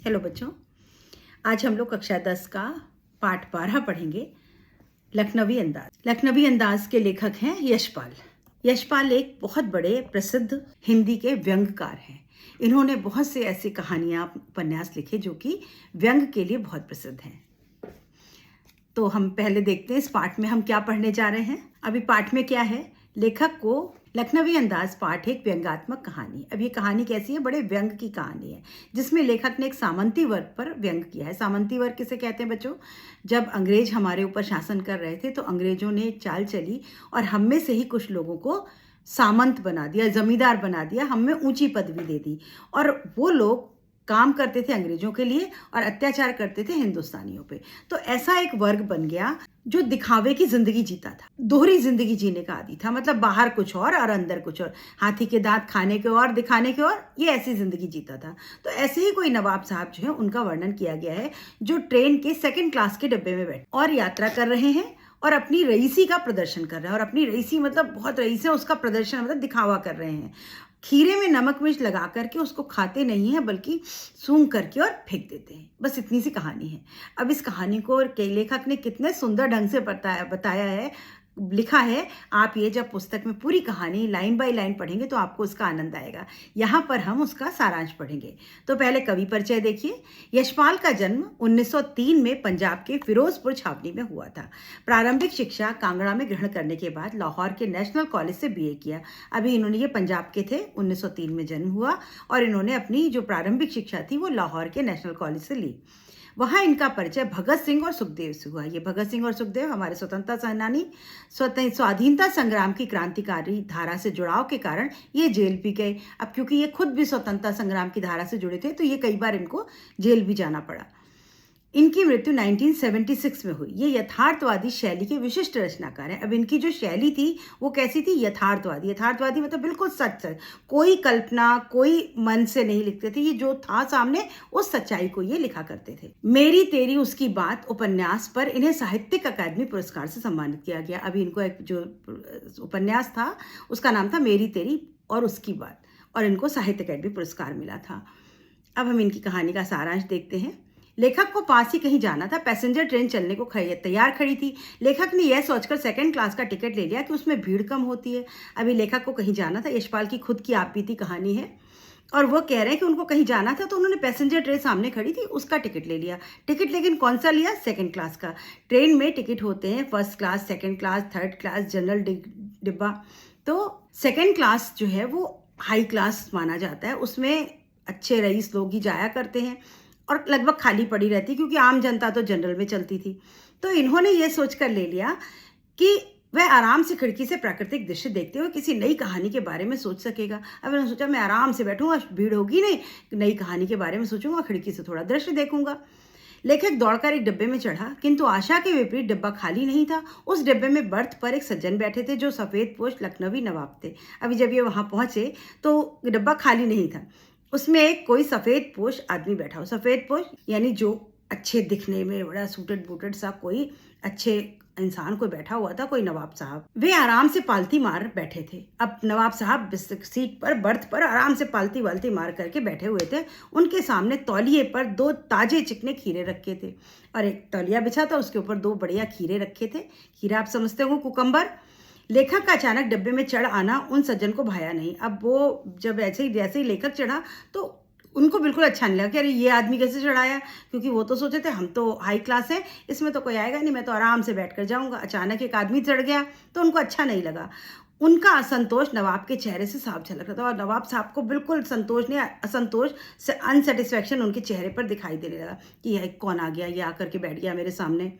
Hello बच्चों, आज हम लोग कक्षा 10 का पाठ 12 पढ़ेंगे। लखनवी अंदाज। लखनवी अंदाज के लेखक हैं यशपाल। यशपाल एक बहुत बड़े प्रसिद्ध हिंदी के व्यंग्यकार हैं। इन्होंने बहुत से ऐसी कहानियाँ, उपन्यास लिखे जो कि व्यंग के लिए बहुत प्रसिद्ध हैं। तो हम पहले देखते हैं इस पाठ में हम क्या पढ़ने जा रहे हैं। अभी पाठ में क्या है, लेखक को लखनवी अंदाज पाठ एक व्यंग्यात्मक कहानी। अब ये कहानी कैसी है, बड़े व्यंग की कहानी है जिसमें लेखक ने एक सामंती वर्ग पर व्यंग किया है। सामंती वर्ग किसे कहते हैं बच्चों? जब अंग्रेज हमारे ऊपर शासन कर रहे थे तो अंग्रेजों ने एक चाल चली और हम में से ही कुछ लोगों को सामंत बना दिया, जमींदार बना दिया, हम में ऊंची पदवी दे दी और वो लोग काम करते थे अंग्रेजों के लिए और अत्याचार करते थे हिंदुस्तानियों पे। तो ऐसा एक वर्ग बन गया जो दिखावे की जिंदगी जीता था, दोहरी जिंदगी जीने का आदी था। मतलब बाहर कुछ और अंदर कुछ और, हाथी के दांत खाने के और दिखाने के और, ये ऐसी जिंदगी जीता था। तो ऐसे ही कोई नवाब साहब जो है उनका वर्णन किया गया है, जो ट्रेन के सेकंड क्लास के डब्बे में बैठे और यात्रा कर रहे हैं और अपनी रईसी का प्रदर्शन कर रहे हैं। और अपनी रईसी मतलब बहुत रईस है, उसका प्रदर्शन मतलब दिखावा कर रहे हैं। खीरे में नमक मिर्च लगा करके उसको खाते नहीं है बल्कि सूंघ करके और फेंक देते हैं। बस इतनी सी कहानी है। अब इस कहानी को लेखक ने कितने सुंदर ढंग से बताया है, लिखा है। आप ये जब पुस्तक में पूरी कहानी लाइन बाय लाइन पढ़ेंगे तो आपको उसका आनंद आएगा। यहाँ पर हम उसका सारांश पढ़ेंगे। तो पहले कवि परिचय देखिए। यशपाल का जन्म 1903 में पंजाब के फिरोजपुर छावनी में हुआ था। प्रारंभिक शिक्षा कांगड़ा में ग्रहण करने के बाद लाहौर के नेशनल कॉलेज से बीए किया। अभी इन्होंने, ये पंजाब के थे, 1903 में जन्म हुआ और इन्होंने अपनी जो प्रारंभिक शिक्षा थी वो लाहौर के नेशनल कॉलेज से ली। वहाँ इनका परिचय भगत सिंह और सुखदेव से हुआ। ये भगत सिंह और सुखदेव हमारे स्वतंत्रता सेनानी, स्वाधीनता संग्राम की क्रांतिकारी धारा से जुड़ाव के कारण ये जेल भी गए। अब क्योंकि ये खुद भी स्वतंत्रता संग्राम की धारा से जुड़े थे तो ये कई बार इनको जेल भी जाना पड़ा। इनकी मृत्यु 1976 में हुई। ये यथार्थवादी शैली के विशिष्ट रचनाकार हैं। अब इनकी जो शैली थी वो कैसी थी? यथार्थवादी। यथार्थवादी मतलब बिल्कुल सच, कोई कल्पना, कोई मन से नहीं लिखते थे। ये जो था सामने उस सच्चाई को ये लिखा करते थे। मेरी तेरी उसकी बात उपन्यास पर इन्हें साहित्यिक अकादमी पुरस्कार से सम्मानित किया गया। अभी इनको एक जो उपन्यास था उसका नाम था मेरी तेरी और उसकी बात, और इनको साहित्य अकादमी पुरस्कार मिला था। अब हम इनकी कहानी का सारांश देखते हैं। लेखक को पास ही कहीं जाना था। पैसेंजर ट्रेन चलने को तैयार खड़ी थी। लेखक ने यह सोचकर सेकंड क्लास का टिकट ले लिया कि उसमें भीड़ कम होती है। अभी लेखक को कहीं जाना था। यशपाल की खुद की आपबीती कहानी है और वो कह रहे हैं कि उनको कहीं जाना था तो उन्होंने पैसेंजर ट्रेन सामने खड़ी थी, उसका टिकट ले लिया। टिकट लेकिन कौन सा लिया? सेकंड क्लास का। ट्रेन में टिकट होते हैं first class, second class, third class, general डिब्बा। तो सेकंड क्लास जो है वो हाई क्लास माना जाता है। उसमें अच्छे रईस लोग ही जाया करते हैं और लगभग खाली पड़ी रहती क्योंकि आम जनता तो जनरल में चलती थी। तो इन्होंने ये सोचकर ले लिया कि वह आराम से खिड़की से प्राकृतिक दृश्य देखते हुए किसी नई कहानी के बारे में सोच सकेगा। अब उन्होंने सोचा मैं आराम से बैठूंगा, भीड़ होगी नहीं, नई कहानी के बारे में सोचूंगा, खिड़की से थोड़ा दृश्य देखूंगा। लेखक दौड़कर एक डिब्बे में चढ़ा, किंतु आशा के विपरीत डिब्बा खाली नहीं था। उस डिब्बे में बर्थ पर एक सज्जन बैठे थे जो सफेद पोश लखनवी नवाब थे। अभी जब ये वहां पहुंचे तो डिब्बा खाली नहीं था, उसमें एक कोई सफेद पोश आदमी बैठा हो। सफेद पोश यानी जो अच्छे दिखने में बड़ा सूटेड बूटेड सा कोई अच्छे इंसान कोई बैठा हुआ था, कोई नवाब साहब। वे आराम से पालती मार बैठे थे। अब नवाब साहब सीट पर, बर्थ पर आराम से पालती वालती मार करके बैठे हुए थे। उनके सामने तौलिए पर 2 ताजे चिकने खीरे रखे थे और एक तौलिया बिछा था, उसके ऊपर 2 बढ़िया खीरे रखे थे। खीरा आप समझते हो, कुकम्बर। लेखक का अचानक डब्बे में चढ़ आना उन सज्जन को भाया नहीं। अब वो जब जैसे ही लेखक चढ़ा तो उनको बिल्कुल अच्छा नहीं लगा कि अरे ये आदमी कैसे चढ़ाया, क्योंकि वो तो सोचे थे हम तो हाई क्लास है, इसमें तो कोई आएगा नहीं, मैं तो आराम से बैठ कर जाऊंगा। अचानक एक आदमी चढ़ गया तो उनको अच्छा नहीं लगा। उनका असंतोष नवाब के चेहरे से साफ झलक रहा था और नवाब साहब को बिल्कुल संतोष नहीं, असंतोष से अनसेटिस्फैक्शन उनके चेहरे पर दिखाई देने लगा कि यह कौन आ गया, ये आकर के बैठ गया मेरे सामने।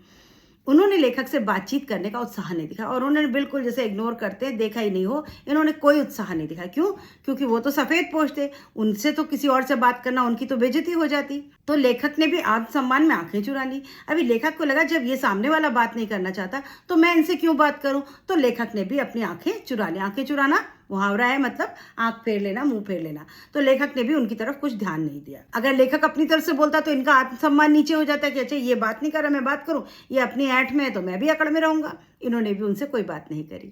उन्होंने लेखक से बातचीत करने का उत्साह नहीं दिखा और उन्होंने बिल्कुल जैसे इग्नोर करते हैं, देखा ही नहीं हो, इन्होंने कोई उत्साह नहीं दिखा। क्यों? क्योंकि वो तो सफेद पोश थे, उनसे तो किसी और से बात करना, उनकी तो बेइज्जती हो जाती। तो लेखक ने भी आत्मसम्मान में आंखें चुरा ली। अभी लेखक को लगा जब ये सामने वाला बात नहीं करना चाहता तो मैं इनसे क्यों बात करूं। तो लेखक ने भी अपनी आंखें चुरा ली। आंखें चुराना मुहावरा है, मतलब आंख फेर लेना, मुंह फेर लेना। तो लेखक ने भी उनकी तरफ कुछ ध्यान नहीं दिया। अगर लेखक अपनी तरफ से बोलता तो इनका आत्मसम्मान नीचे हो जाता कि अच्छा ये बात नहीं कर रहा, मैं बात करूं, ये अपनी ऐंठ में है तो मैं भी अकड़ में रहूंगा। इन्होंने भी उनसे कोई बात नहीं करी।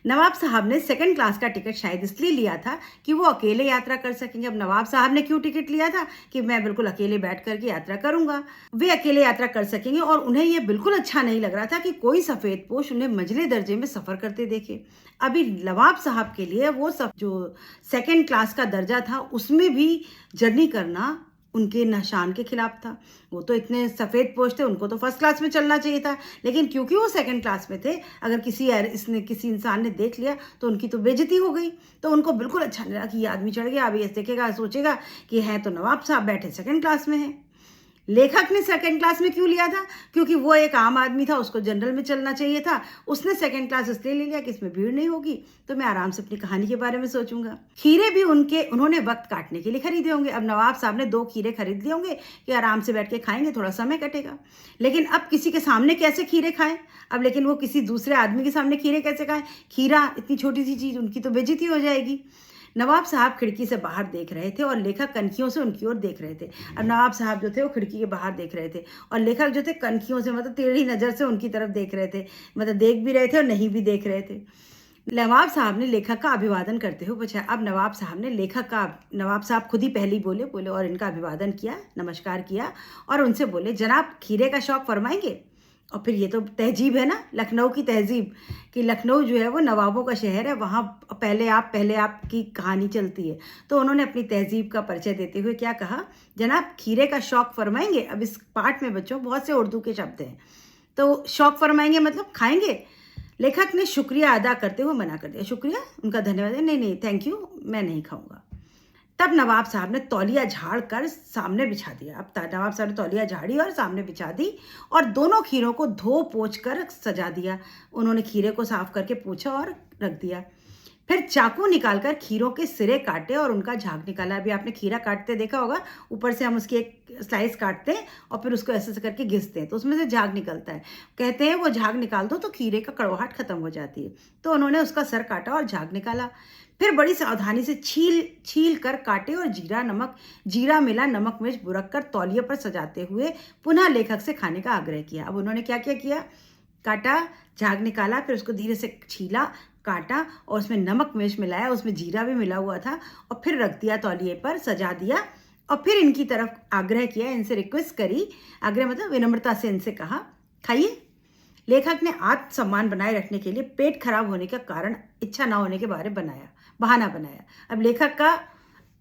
नवाब साहब ने सेकंड क्लास का टिकट शायद इसलिए लिया था कि वो अकेले यात्रा कर सकेंगे। अब नवाब साहब ने क्यों टिकट लिया था कि मैं बिल्कुल अकेले बैठ करके यात्रा करूंगा, वे अकेले यात्रा कर सकेंगे। और उन्हें ये बिल्कुल अच्छा नहीं लग रहा था कि कोई सफ़ेदपोश उन्हें मंझले दर्जे में सफ़र करते देखे। अभी नवाब साहब के लिए वो सब जो सेकंड क्लास का दर्जा था उसमें भी जर्नी करना उनके निशान के खिलाफ था। वो तो इतने सफ़ेद पोश थे, उनको तो फर्स्ट क्लास में चलना चाहिए था, लेकिन क्योंकि वो सेकंड क्लास में थे, अगर किसी इंसान ने देख लिया तो उनकी तो बेइज्जती हो गई। तो उनको बिल्कुल अच्छा नहीं लगा कि ये आदमी चढ़ गया, अभी ऐसे देखेगा, सोचेगा कि है तो नवाब साहब बैठे सेकंड क्लास में है। लेखक ने सेकंड क्लास में क्यों लिया था? क्योंकि वो एक आम आदमी था, उसको जनरल में चलना चाहिए था। उसने सेकंड क्लास इसलिए ले लिया कि इसमें भीड़ नहीं होगी, तो मैं आराम से अपनी कहानी के बारे में सोचूंगा। खीरे भी उन्होंने वक्त काटने के लिए खरीदे होंगे। अब नवाब साहब ने 2 खीरे खरीद लिए होंगे कि आराम से बैठ के खाएंगे, थोड़ा समय कटेगा। लेकिन अब किसी के सामने कैसे खीरे खाएं? अब लेकिन वो किसी दूसरे आदमी के सामने खीरे कैसे खाएं? खीरा इतनी छोटी सी चीज, उनकी तो बेइज्जती हो जाएगी। नवाब साहब खिड़की से बाहर देख रहे थे और लेखक कनखियों से उनकी ओर देख रहे थे। अब नवाब साहब जो थे वो खिड़की के बाहर देख रहे थे और लेखक जो थे कनखियों से, मतलब टेढ़ी नज़र से उनकी तरफ देख रहे थे, मतलब देख भी रहे थे और नहीं भी देख रहे थे। नवाब साहब ने लेखक का अभिवादन करते हुए पूछा। अब नवाब साहब खुद ही पहले बोले और इनका अभिवादन किया, नमस्कार किया और उनसे बोले, जनाब खीरे का शौक फरमाएंगे? और फिर ये तो तहजीब है ना, लखनऊ की तहजीब, कि लखनऊ जो है वो नवाबों का शहर है, वहाँ पहले आप की कहानी चलती है। तो उन्होंने अपनी तहजीब का परिचय देते हुए क्या कहा, जनाब खीरे का शौक फरमाएंगे? अब इस पाठ में बच्चों बहुत से उर्दू के शब्द हैं, तो शौक फरमाएंगे मतलब खाएंगे। लेखक ने शुक्रिया अदा करते हुए मना कर दिया। शुक्रिया, उनका धन्यवाद, नहीं थैंक यू, मैं नहीं खाऊंगा। तब नवाब साहब ने तौलिया झाड़ कर सामने बिछा दिया। अब नवाब साहब ने तौलिया झाड़ी और सामने बिछा दी और दोनों खीरों को धो पोंछ कर सजा दिया। उन्होंने खीरे को साफ करके पोंछा और रख दिया। फिर चाकू निकालकर खीरों के सिरे काटे और उनका झाग निकाला। अभी आपने खीरा काटते देखा होगा, ऊपर से हम उसकी एक स्लाइस काटते हैं और फिर उसको ऐसे करके घिसते हैं तो उसमें से झाग निकलता है। कहते हैं वो झाग निकाल दो तो खीरे का कड़वाहट खत्म हो जाती है। तो उन्होंने उसका सर काटा और झाग निकाला। फिर बड़ी सावधानी से छील कर काटे और जीरा मिला नमक मिर्च बुरक कर तौलिए पर सजाते हुए पुनः लेखक से खाने का आग्रह किया। अब उन्होंने क्या क्या किया, काटा, झाग निकाला, फिर उसको धीरे से छीला, काटा और उसमें नमक मिर्च मिलाया, उसमें जीरा भी मिला हुआ था और फिर रख दिया तौलिए पर, सजा दिया और फिर इनकी तरफ आग्रह किया, इनसे रिक्वेस्ट करी, आग्रह मतलब विनम्रता से इनसे कहा, खाइए। लेखक ने आत्मसम्मान बनाए रखने के लिए पेट खराब होने का कारण इच्छा न होने के बहाना बनाया। अब लेखक का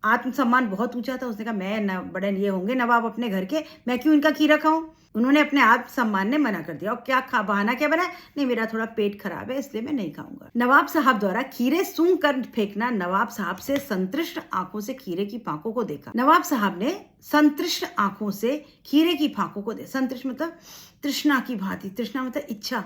आत्मसम्मान बहुत ऊंचा था, उसने कहा मैं बड़े ये होंगे नवाब अपने घर के, मैं क्यों इनका खीरा खाऊं? उन्होंने अपने आत्मसम्मान ने मना कर दिया। और बहाना क्या बनाया, नहीं मेरा थोड़ा पेट खराब है इसलिए मैं नहीं खाऊंगा। नवाब साहब द्वारा खीरे सूंघ कर फेंकना। नवाब साहब से संतृष्ट आंखों से खीरे की फांकों को देखा। नवाब साहब ने संतृष्ट आंखों से खीरे की फांकों को देखा। संतृष्ट मतलब तृष्णा की भांति, तृष्णा मतलब इच्छा।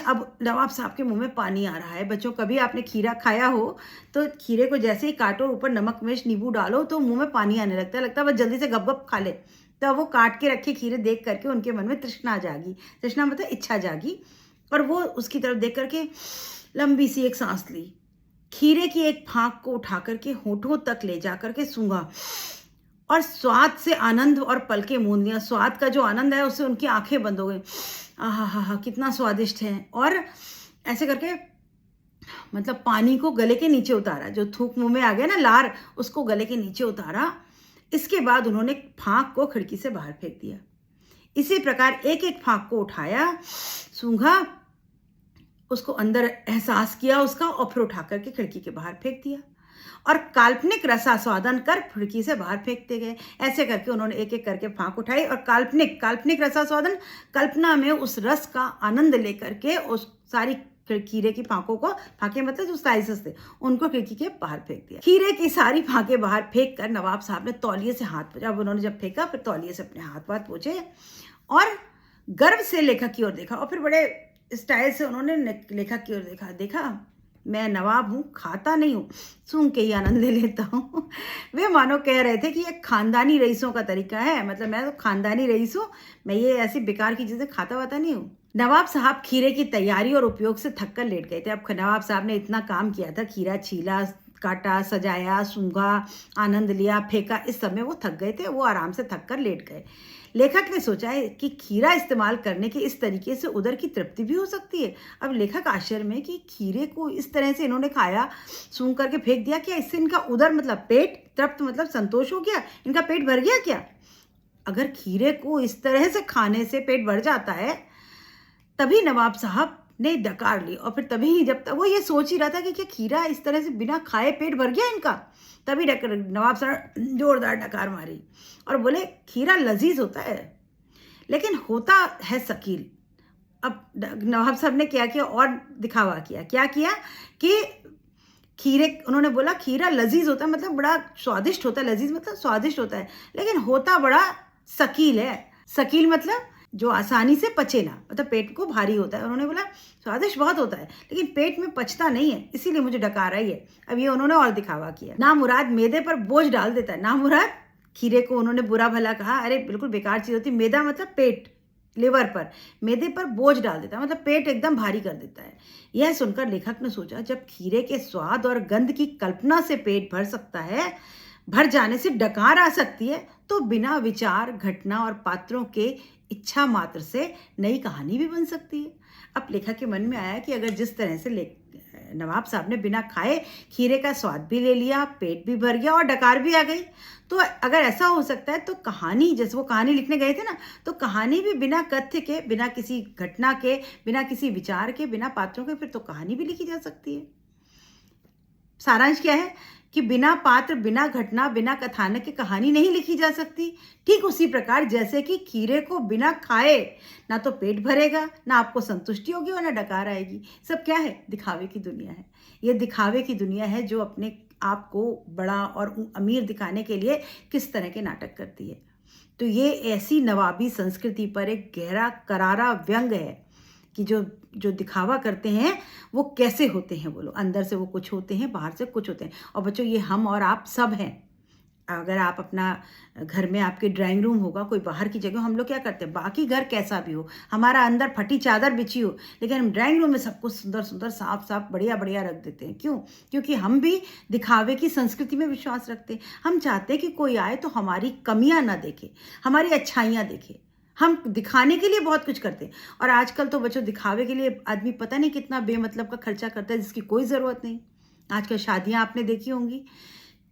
अब नवाब साहब के मुंह में पानी आ रहा है। बच्चों, कभी आपने खीरा खाया हो तो खीरे को जैसे ही काटो, ऊपर नमक मिर्च नींबू डालो तो मुंह में पानी आने लगता है बस जल्दी से गप खा ले। तो वो काट के रखे खीरे देख करके उनके मन में तृष्णा जागी। तृष्णा मतलब इच्छा जागी और वो उसकी तरफ देख करके लंबी सी एक सांस ली। खीरे की एक फांक को उठा करके होठों तक ले जा करके सूंघा और स्वाद से आनंद और पलके मूंद लिया। स्वाद का जो आनंद है उससे उनकी आंखें बंद हो गई। आहा कितना स्वादिष्ट है। और ऐसे करके मतलब पानी को गले के नीचे उतारा, जो थूक मुंह में आ गया ना लार, उसको गले के नीचे उतारा। इसके बाद उन्होंने फांक को खिड़की से बाहर फेंक दिया। इसी प्रकार एक एक फांक को उठाया, सूंघा, उसको अंदर एहसास किया उसका और फिर उठा करके खिड़की के बाहर फेंक दिया और काल्पनिक रसास्वादन कर खिड़की से बाहर फेंकते गए। ऐसे करके उन्होंने एक एक करके फांक उठाई और काल्पनिक रसास्वादन, कल्पना में उस रस का आनंद लेकर के उस सारी खीरे की फांकों को, फांके मतलब जो स्लाइसेस थे, उनको खिड़की के बाहर फेंक दिया। खीरे की सारी फांके बाहर फेंक कर नवाब साहब ने तौलिए से हाथ पोंछा। उन्होंने जब फेंका फिर तौलिए से अपने हाथ पोंछे और गर्व से लेखक की ओर देखा और फिर बड़े स्टाइल से उन्होंने लेखक की ओर देखा मैं नवाब हूँ, खाता नहीं हूँ, सूंघ के ही आनंद ले लेता हूँ। वे मानो कह रहे थे कि ये खानदानी रईसों का तरीका है, मतलब मैं तो खानदानी रईस हूँ, मैं ये ऐसी बेकार की चीजें खाता वाता नहीं हूँ। नवाब साहब खीरे की तैयारी और उपयोग से थक कर लेट गए थे। अब नवाब साहब ने इतना काम किया था, खीरा छीला, काटा, सजाया, सूंघा, आनंद लिया, फेंका, इस सब में वो थक गए थे, वो आराम से थक कर लेट गए। लेखक ने सोचा है कि खीरा इस्तेमाल करने के इस तरीके से उदर की तृप्ति भी हो सकती है। अब लेखक आश्चर्य में कि खीरे को इस तरह से इन्होंने खाया, सूंघ करके फेंक दिया, क्या इससे इनका उदर मतलब पेट, तृप्त मतलब संतोष हो गया, इनका पेट भर गया क्या? अगर खीरे को इस तरह से खाने से पेट भर जाता है, तभी नवाब साहब ने डकार ली। और फिर तभी जब तक वो ये सोच ही रहा था कि क्या खीरा इस तरह से बिना खाए पेट भर गया इनका, तभी नवाब साहब जोरदार डकार मारी और बोले खीरा लजीज होता है लेकिन होता है शकील। अब नवाब साहब ने क्या किया और दिखावा किया। क्या किया कि उन्होंने बोला खीरा लजीज होता है मतलब बड़ा स्वादिष्ट होता है, लजीज मतलब स्वादिष्ट होता है, लेकिन होता बड़ा शकील है। शकील मतलब जो आसानी से पचे ना, मतलब पेट को भारी होता है। उन्होंने बोला स्वादिष्ट बहुत होता है लेकिन पेट में पचता नहीं है, इसीलिए मुझे डकार आई है। अब ये उन्होंने और दिखावा किया। ना मुराद मैदे पर बोझ डाल देता है। ना मुराद खीरे को उन्होंने बुरा भला कहा, अरे बिल्कुल बेकार चीज होती। मैदा मतलब पेट, लिवर पर, मैदे पर बोझ डाल देता है मतलब पेट एकदम भारी कर देता है। यह सुनकर लेखक ने सोचा जब खीरे के स्वाद और गंध की कल्पना से पेट भर सकता है, भर जाने से डकार आ सकती है, तो बिना विचार, घटना और पात्रों के इच्छा मात्र से नई कहानी भी बन सकती है। अब लेखक के मन में आया कि अगर जिस तरह से नवाब साहब ने बिना खाए खीरे का स्वाद भी ले लिया, पेट भी भर गया और डकार भी आ गई, तो अगर ऐसा हो सकता है तो कहानी, जैसे वो कहानी लिखने गए थे ना, तो कहानी भी बिना कथ्य के, बिना किसी घटना के, बिना किसी विचार के, बिना पात्रों के, फिर तो कहानी भी लिखी जा सकती है। सारांश क्या है कि बिना पात्र, बिना घटना, बिना कथानक की कहानी नहीं लिखी जा सकती। ठीक उसी प्रकार जैसे कि खीरे को बिना खाए ना तो पेट भरेगा, ना आपको संतुष्टि होगी और ना डकार आएगी। सब क्या है? दिखावे की दुनिया है। ये दिखावे की दुनिया है जो अपने आप को बड़ा और अमीर दिखाने के लिए किस तरह के नाटक करती है। तो ये ऐसी नवाबी संस्कृति पर एक गहरा करारा व्यंग है कि जो दिखावा करते हैं वो कैसे होते हैं। वो लोग अंदर से वो कुछ होते हैं, बाहर से कुछ होते हैं। और बच्चों ये हम और आप सब हैं। अगर आप अपना घर में आपके ड्राइंग रूम होगा, कोई बाहर की जगह, हम लोग क्या करते हैं, बाकी घर कैसा भी हो, हमारा अंदर फटी चादर बिछी हो, लेकिन हम ड्राइंग रूम में सब कुछ सुंदर सुंदर, साफ साफ, बढ़िया बढ़िया रख देते हैं। क्यों? क्योंकि हम भी दिखावे की संस्कृति में विश्वास रखते हैं। हम चाहते हैं कि कोई आए तो हमारी कमियां ना देखे, हमारी अच्छाइयाँ देखे। हम दिखाने के लिए बहुत कुछ करते हैं। और आजकल तो बच्चों दिखावे के लिए आदमी पता नहीं कितना बेमतलब का खर्चा करता है जिसकी कोई ज़रूरत नहीं। आजकल शादियां आपने देखी होंगी,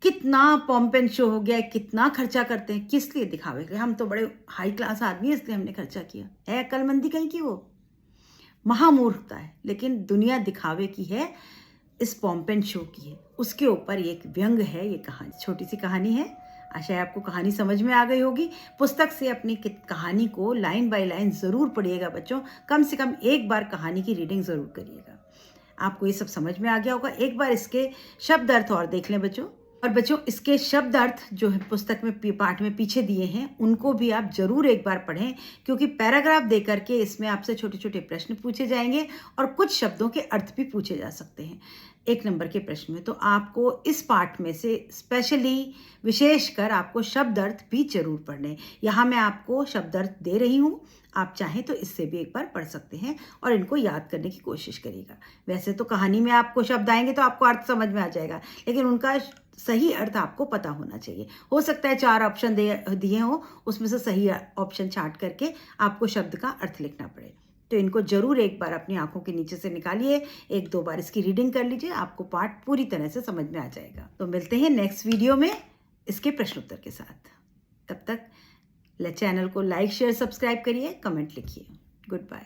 कितना पॉम्प एंड शो हो गया है, कितना खर्चा करते हैं। किस लिए? दिखावे के लिए। हम तो बड़े हाई क्लास आदमी हैं इसलिए हमने खर्चा किया है। अक्लमंदी कहीं की, वो महामूर्खता है। लेकिन दुनिया दिखावे की है, इस पॉम्प एंड शो की है। उसके ऊपर एक व्यंग है। ये कहानी, छोटी सी कहानी है। आशा है आपको कहानी समझ में आ गई होगी। पुस्तक से अपनी कहानी को लाइन बाय लाइन ज़रूर पढ़िएगा बच्चों। कम से कम एक बार कहानी की रीडिंग ज़रूर करिएगा। आपको ये सब समझ में आ गया होगा। एक बार इसके शब्द अर्थ और देख लें बच्चों। और बच्चों इसके शब्द अर्थ जो है पुस्तक में पाठ में पीछे दिए हैं, उनको भी आप जरूर एक बार पढ़ें, क्योंकि पैराग्राफ दे करके इसमें आपसे छोटे छोटे प्रश्न पूछे जाएंगे और कुछ शब्दों के अर्थ भी पूछे जा सकते हैं 1 नंबर के प्रश्न में। तो आपको इस पाठ में से स्पेशली, विशेषकर आपको शब्द अर्थ भी जरूर पढ़ने। यहाँ मैं आपको शब्द अर्थ दे रही हूँ, आप चाहें तो इससे भी एक बार पढ़ सकते हैं और इनको याद करने की कोशिश करिएगा। वैसे तो कहानी में आपको शब्द आएंगे तो आपको अर्थ समझ में आ जाएगा, लेकिन उनका सही अर्थ आपको पता होना चाहिए। हो सकता है 4 ऑप्शन दिए हो, उसमें से सही ऑप्शन छांट करके आपको शब्द का अर्थ लिखना पड़े। तो इनको जरूर एक बार अपनी आंखों के नीचे से निकालिए, 1-2 बार इसकी रीडिंग कर लीजिए, आपको पाठ पूरी तरह से समझ में आ जाएगा। तो मिलते हैं नेक्स्ट वीडियो में इसके प्रश्न उत्तर के साथ। तब तक चैनल को लाइक, शेयर, सब्सक्राइब करिए, कमेंट लिखिए। Good bye.